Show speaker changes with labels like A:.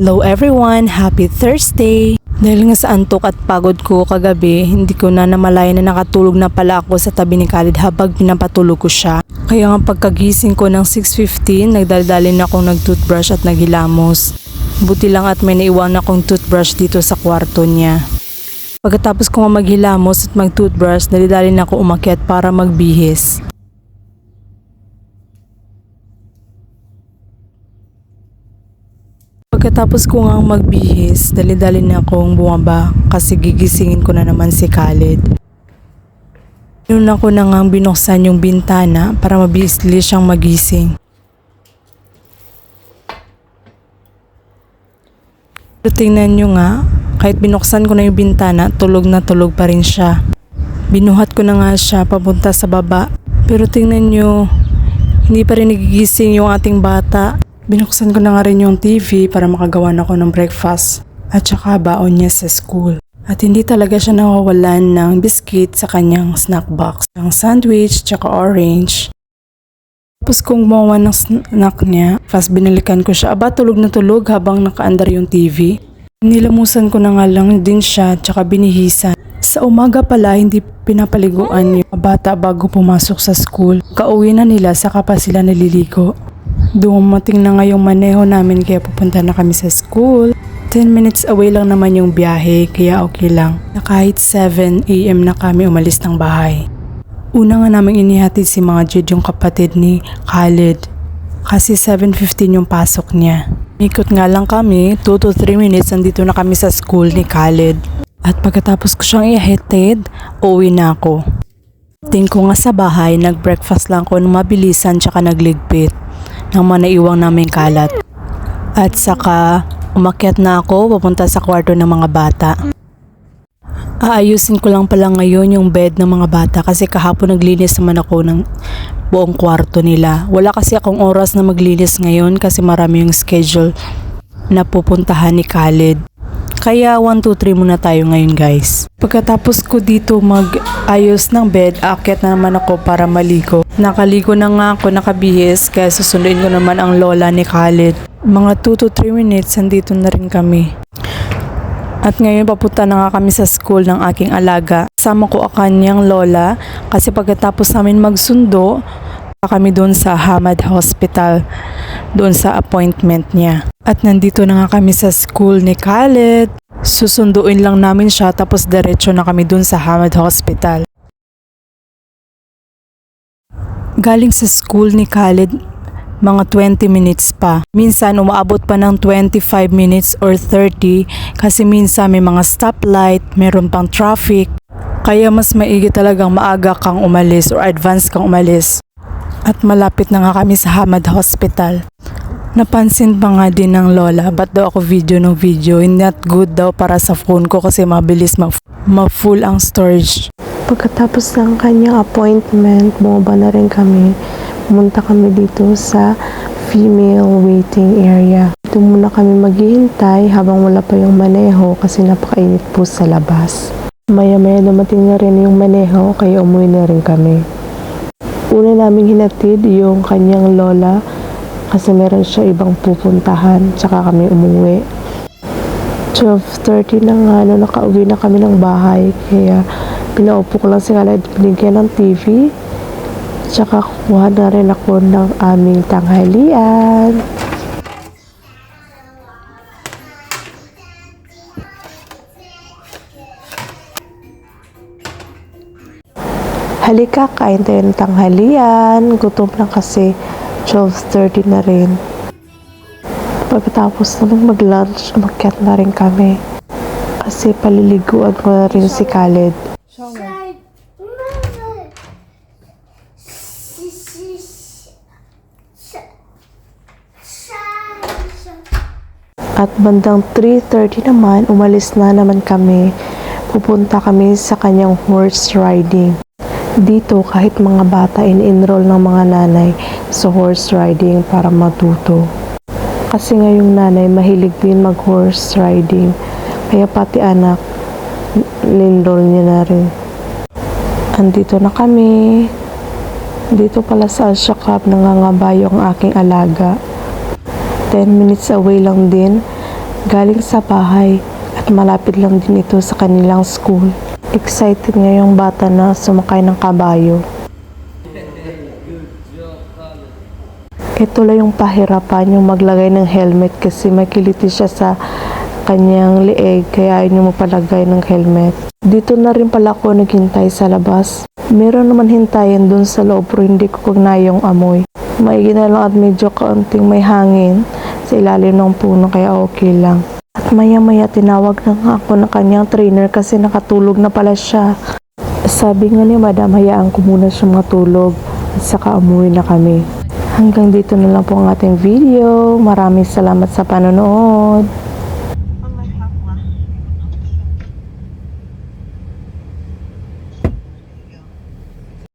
A: Hello everyone! Happy Thursday! Dahil nga sa antok at pagod ko kagabi, hindi ko na namalayan na nakatulog na pala ako sa tabi ni Khalid habang pinapatulog ko siya. Kaya nga pagkagising ko ng 6:15, nagdaldalin akong nag-toothbrush at naghilamos. Buti lang at may naiwan akong toothbrush dito sa kwarto niya. Pagkatapos ko nga maghilamos at mag-toothbrush, dalidalin ako umakyat para magbihis. Pagkatapos ko nga magbihis, dali-dali na akong bumaba kasi gigisingin ko na naman si Khalid. Noon ako na nga binuksan yung bintana para mabilis siyang magising. Pero tingnan nyo nga, kahit binuksan ko na yung bintana, tulog na tulog pa rin siya. Binuhat ko na nga siya papunta sa baba. Pero tingnan nyo, hindi pa rin nagigising yung ating bata. Binuksan ko na nga rin yung TV para makagawa na ako ng breakfast at saka baon niya sa school. At hindi talaga siya nawawalan ng biscuit sa kanyang snack box. Ang sandwich tsaka orange. Tapos kung gumawa ng snack niya, fast binalikan ko siya. Aba, tulog na tulog habang nakaandar yung TV. Nilamusan ko na nga lang din siya tsaka binihisan. Sa umaga pala, hindi pinapaliguan yung bata bago pumasok sa school. Kauwi na nila saka pa sila naliligo. Dumating na nga yung maneho namin kaya pupunta na kami sa school. 10 minutes away lang naman yung biyahe kaya okay lang. Na kahit 7 AM na kami umalis ng bahay. Una nga namin inihatid si mga Jed yung kapatid ni Khalid. Kasi 7:15 yung pasok niya. Ikot nga lang kami, 2 to 3 minutes nandito na kami sa school ni Khalid. At pagkatapos ko siyang ihatid, uwi na ako. Tingin ko nga sa bahay, nag-breakfast lang ko ng mabilisan tsaka nagligpit ng mga naiwang namin kalat. At saka umakyat na ako papunta sa kwarto ng mga bata. Aayusin ko lang pala ngayon yung bed ng mga bata kasi kahapon naglinis naman ako ng buong kwarto nila. Wala kasi akong oras na maglinis ngayon kasi marami yung schedule na pupuntahan ni Khalid. Kaya 1, 2, 3 muna tayo ngayon guys. Pagkatapos ko dito mag-ayos ng bed, aakyat na naman ako para maligo. Nakaligo na nga ako, nakabihis, kaya susunduin ko naman ang lola ni Khalid. Mga 2 to 3 minutes, nandito na rin kami. At ngayon papunta na nga kami sa school ng aking alaga. Sama ko ang kanyang lola kasi pagkatapos namin magsundo, kami doon sa Hamad Hospital, doon sa appointment niya. At nandito na nga kami sa school ni Khalid. Susunduin lang namin siya tapos diretso na kami doon sa Hamad Hospital. Galing sa school ni Khalid, mga 20 minutes pa. Minsan umaabot pa ng 25 minutes or 30 kasi minsan may mga stoplight, meron pang traffic. Kaya mas maigi talagang maaga kang umalis or advance kang umalis. At malapit na nga kami sa Hamad Hospital. Napansin pa nga din ng lola, ba't daw ako video ng video? Not good daw para sa phone ko kasi mabilis ma-full ang storage. Pagkatapos ng kanyang appointment, bumaba na rin kami. Pumunta kami dito sa female waiting area. Dito muna kami maghihintay habang wala pa yung maneho kasi napakainit po sa labas. Maya-maya dumating na rin yung maneho kaya umuwi na rin kami. Una naming hinatid yung kanyang lola kasi meron siya ibang pupuntahan tsaka kami umuwi. 12:30 na nga nakauwi na kami ng bahay kaya pinaupo ko lang si Khalid, binigyan ng TV tsaka kukuha na rin ako ng aming tanghalian. Halika, kain tayo ng tanghalian. Gutom lang kasi 12:30 na rin. Pagkatapos naman mag-lunch, umakyat na rin kami. Kasi paliliguan ko na rin si Khalid. At bandang 3:30 naman, umalis na naman kami. Pupunta kami sa kanyang horse riding. Dito kahit mga bata in-enroll ng mga nanay sa horse riding para matuto. Kasi ngayong nanay mahilig din mag horse riding. Kaya pati anak, in-enroll niya na rin. Andito na kami. Dito pala sa Asya Club nangangabayo ang aking alaga. 10 minutes away lang din galing sa bahay at malapit lang din ito sa kanilang school. Excited nga yung bata na sumakay ng kabayo. Ito lang yung pahirapan yung maglagay ng helmet kasi may kiliti siya sa kanyang leeg kaya ayaw niya magpalagay ng helmet. Dito na rin pala ako naghintay sa labas. Meron naman hintayan dun sa loob pero hindi ko kagnay yung amoy. Maigi na lang at medyo kaunting may hangin sa ilalim ng puno kaya okay lang. At maya-maya tinawag na nga ako ng kanyang trainer kasi nakatulog na pala siya. Sabi nga ni Madam, hayaan ko muna siya matulog at saka umuwi na kami. Hanggang dito na lang po ang ating video. Maraming salamat sa panonood.